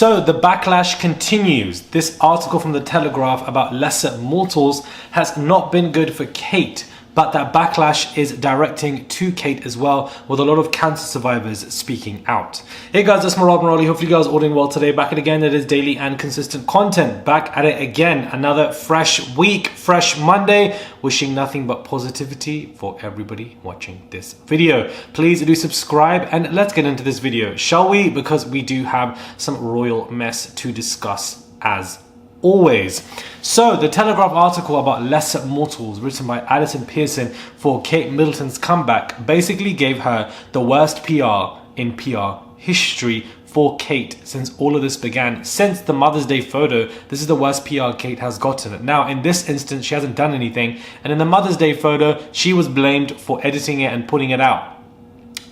So the backlash continues. This article from the Telegraph about lesser mortals has not been good for Kate, but that backlash is directing to Kate as well, with a lot of cancer survivors speaking out. Hey guys, it's Marali. Hopefully you guys are all doing well today. Back at it again. It is daily and consistent content. Back at it again. Another fresh week, fresh Monday. Wishing nothing but positivity for everybody watching this video. Please do subscribe and let's get into this video, shall we? Because we do have some royal mess to discuss as always. So the Telegraph article about lesser mortals, written by Addison Pearson for Kate Middleton's comeback, basically gave her the worst PR in PR history for Kate since all of this began. Since the Mother's Day photo, this is the worst PR Kate has gotten. Now in this instance, she hasn't done anything, and in the Mother's Day photo, she was blamed for editing it and putting it out.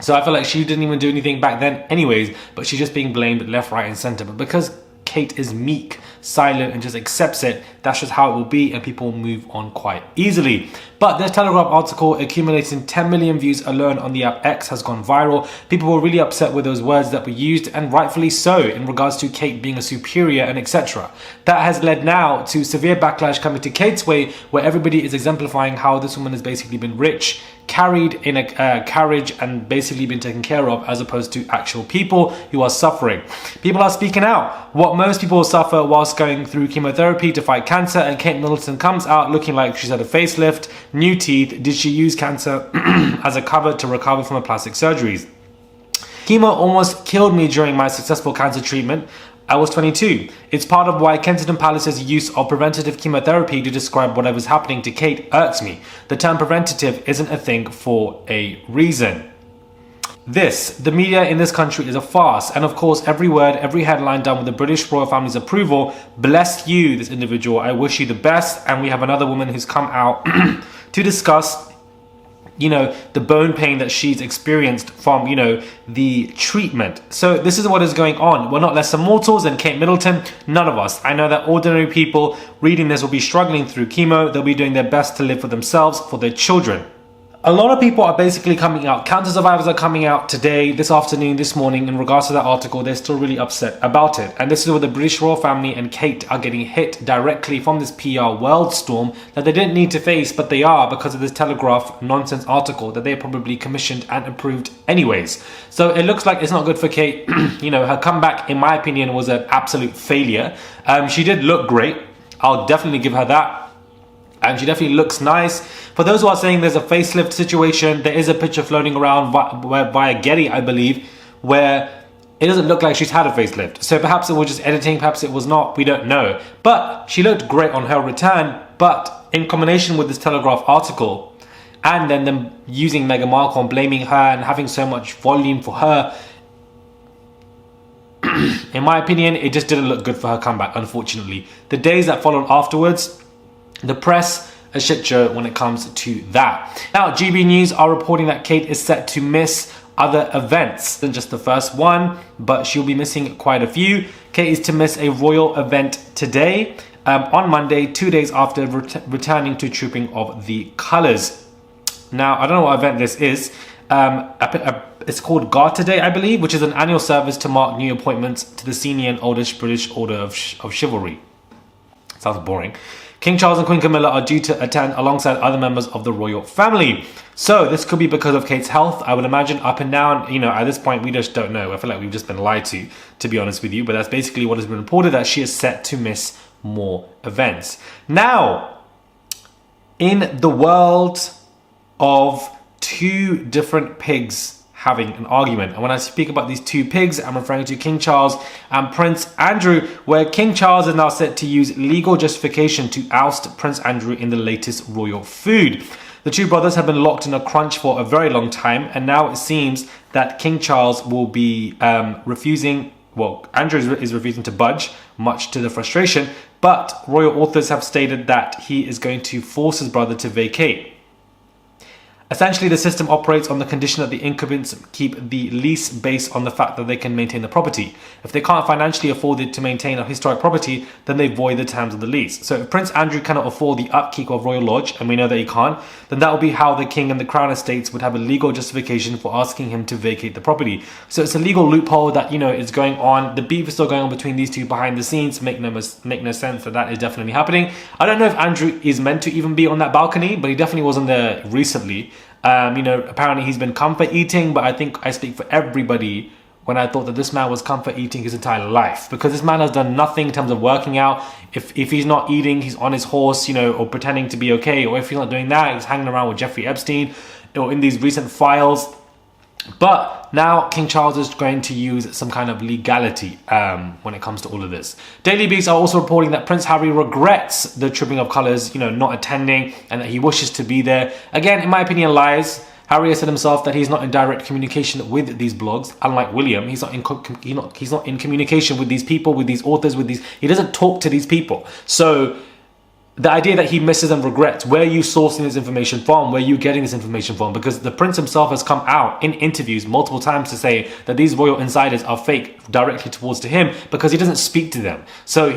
So I feel like she didn't even do anything back then anyways, but she's just being blamed left, right and center. But because Kate is meek, silent and just accepts it, that's just how it will be, and people move on quite easily. But this Telegraph article, accumulating 10 million views alone on the app X, has gone viral. People were really upset with those words that were used, and rightfully so, in regards to Kate being a superior and etc. That has led now to severe backlash coming to Kate's way, where everybody is exemplifying how this woman has basically been rich, carried in a carriage and basically been taken care of, as opposed to actual people who are suffering. People are speaking out. What most people suffer whilst going through chemotherapy to fight cancer, and Kate Middleton comes out looking like she's had a facelift, new teeth. Did she use cancer as a cover to recover from her plastic surgeries? Chemo almost killed me during my successful cancer treatment. I was 22. It's part of why Kensington Palace's use of preventative chemotherapy to describe whatever's happening to Kate irks me. The term preventative isn't a thing for a reason. The media in this country is a farce, and of course every word, every headline done with the British royal family's approval. Bless you, this individual. I wish you the best. And we have another woman who's come out to discuss, you know, the bone pain that she's experienced from, you know, the treatment. So this is what is going on. We're not lesser mortals than Kate Middleton. None of us. I know that ordinary people reading this will be struggling through chemo. They'll be doing their best to live for themselves, for their children. A lot of people are basically coming out. Cancer survivors are coming out today, this afternoon, this morning. In regards to that article, they're still really upset about it. And this is where the British royal family and Kate are getting hit directly from this PR world storm that they didn't need to face, but they are, because of this Telegraph nonsense article that they probably commissioned and approved anyways. So it looks like it's not good for Kate. You know, her comeback, in my opinion, was an absolute failure. She did look great. I'll definitely give her that. And she definitely looks nice. For those who are saying there's a facelift situation, there is a picture floating around via Getty, I believe, where it doesn't look like she's had a facelift. So perhaps it was just editing, perhaps it was not, we don't know. But she looked great on her return. But in combination with this Telegraph article, and then them using Meghan Markle and blaming her and having so much volume for her, in my opinion, it just didn't look good for her comeback, unfortunately. The days that followed afterwards, the press, a shit show when it comes to that. Now, GB News are reporting that Kate is set to miss other events than just the first one, but she'll be missing quite a few. Kate is to miss a royal event today, on Monday, 2 days after returning to Trooping of the Colours. Now, I don't know what event this is. It's called Garter Day, I believe, which is an annual service to mark new appointments to the senior and oldest British Order of Chivalry. Sounds boring. King Charles and Queen Camilla are due to attend alongside other members of the royal family. So this could be because of Kate's health, I would imagine, up and down. You know, at this point, we just don't know. I feel like we've just been lied to be honest with you. But that's basically what has been reported, that she is set to miss more events. Now, in the world of two different pigs having an argument. And when I speak about these two pigs, I'm referring to King Charles and Prince Andrew, where King Charles is now set to use legal justification to oust Prince Andrew in the latest royal food. The two brothers have been locked in a crunch for a very long time, and now it seems that King Charles will be refusing, well, Andrew is refusing to budge, much to the frustration, but royal authors have stated that he is going to force his brother to vacate. Essentially, the system operates on the condition that the incumbents keep the lease based on the fact that they can maintain the property. If they can't financially afford it to maintain a historic property, then they void the terms of the lease. So if Prince Andrew cannot afford the upkeep of Royal Lodge, and we know that he can't, then that will be how the King and the Crown Estates would have a legal justification for asking him to vacate the property. So it's a legal loophole that, is going on. The beef is still going on between these two behind the scenes. Make no sense that is definitely happening. I don't know if Andrew is meant to even be on that balcony, but he definitely wasn't there recently. Apparently he's been comfort eating, but I think I speak for everybody when I thought that this man was comfort eating his entire life, because this man has done nothing in terms of working out. If he's not eating, he's on his horse, or pretending to be okay, or if he's not doing that, he's hanging around with Jeffrey Epstein, or in these recent files. But now King Charles is going to use some kind of legality when it comes to all of this. Daily Beast are also reporting that Prince Harry regrets the tripping of colours, not attending, and that he wishes to be there. Again, in my opinion, lies. Harry has said himself that he's not in direct communication with these blogs. Unlike William, he's not in communication with these people, with these authors, he doesn't talk to these people. So the idea that he misses and regrets, where are you sourcing this information from? Where are you getting this information from? Because the prince himself has come out in interviews multiple times to say that these royal insiders are fake directly towards to him, because he doesn't speak to them. So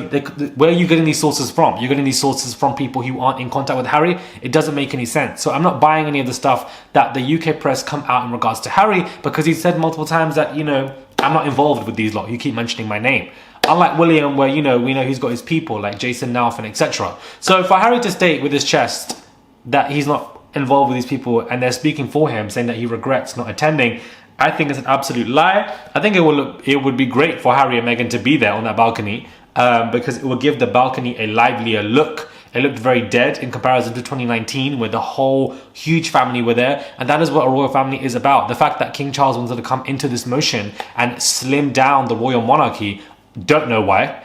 where are you getting these sources from? You're getting these sources from people who aren't in contact with Harry. It doesn't make any sense. So I'm not buying any of the stuff that the UK press come out in regards to Harry, because he said multiple times that, I'm not involved with these lot. You keep mentioning my name. Unlike William, where, we know he's got his people like Jason Nauf and etc. So for Harry to state with his chest that he's not involved with these people and they're speaking for him, saying that he regrets not attending, I think it's an absolute lie. I think it would be great for Harry and Meghan to be there on that balcony, because it would give the balcony a livelier look. It looked very dead in comparison to 2019, where the whole huge family were there. And that is what a royal family is about. The fact that King Charles wanted to come into this motion and slim down the royal monarchy, don't know why.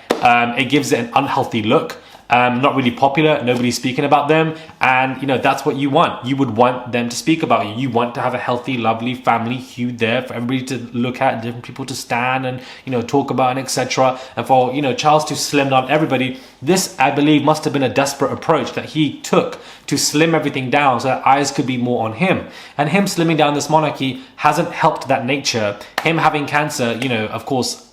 It gives it an unhealthy look. Not really popular, nobody's speaking about them, and that's what you want. You would want them to speak about you. You want to have a healthy, lovely family feud there for everybody to look at, different people to stand and talk about and etc. And for Charles to slim down everybody, this I believe must have been a desperate approach that he took to slim everything down so that eyes could be more on him. And him slimming down this monarchy hasn't helped that nature. Him having cancer, of course,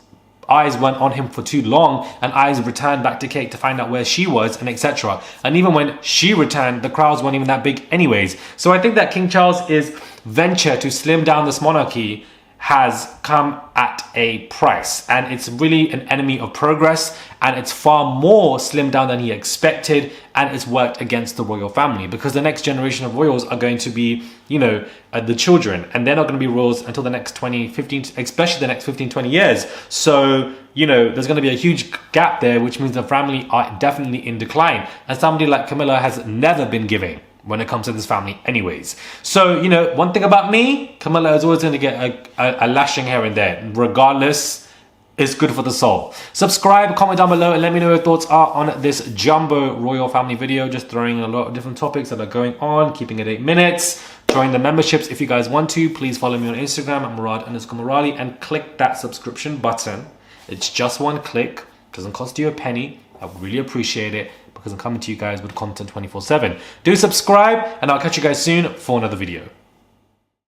eyes went on him for too long, and eyes returned back to Kate to find out where she was and etc. And even when she returned, the crowds weren't even that big anyways. So I think that King Charles' venture to slim down this monarchy has come at a price, and it's really an enemy of progress, and it's far more slimmed down than he expected, and it's worked against the royal family, because the next generation of royals are going to be the children, and they're not going to be royals until the next 15, especially the next 15-20 years. So there's going to be a huge gap there, which means the family are definitely in decline, and somebody like Camilla has never been giving when it comes to this family anyways. So one thing about me, Camilla is always going to get a lashing here and there. Regardless, it's good for the soul. Subscribe, comment down below, and let me know your thoughts are on this jumbo royal family video. Just throwing a lot of different topics that are going on, keeping it 8 minutes. Join the memberships if you guys want to. Please follow me on Instagram at Murad_Morali and click that subscription button. It's just one click, doesn't cost you a penny. I would really appreciate it, because I'm coming to you guys with content 24/7. Do subscribe, and I'll catch you guys soon for another video.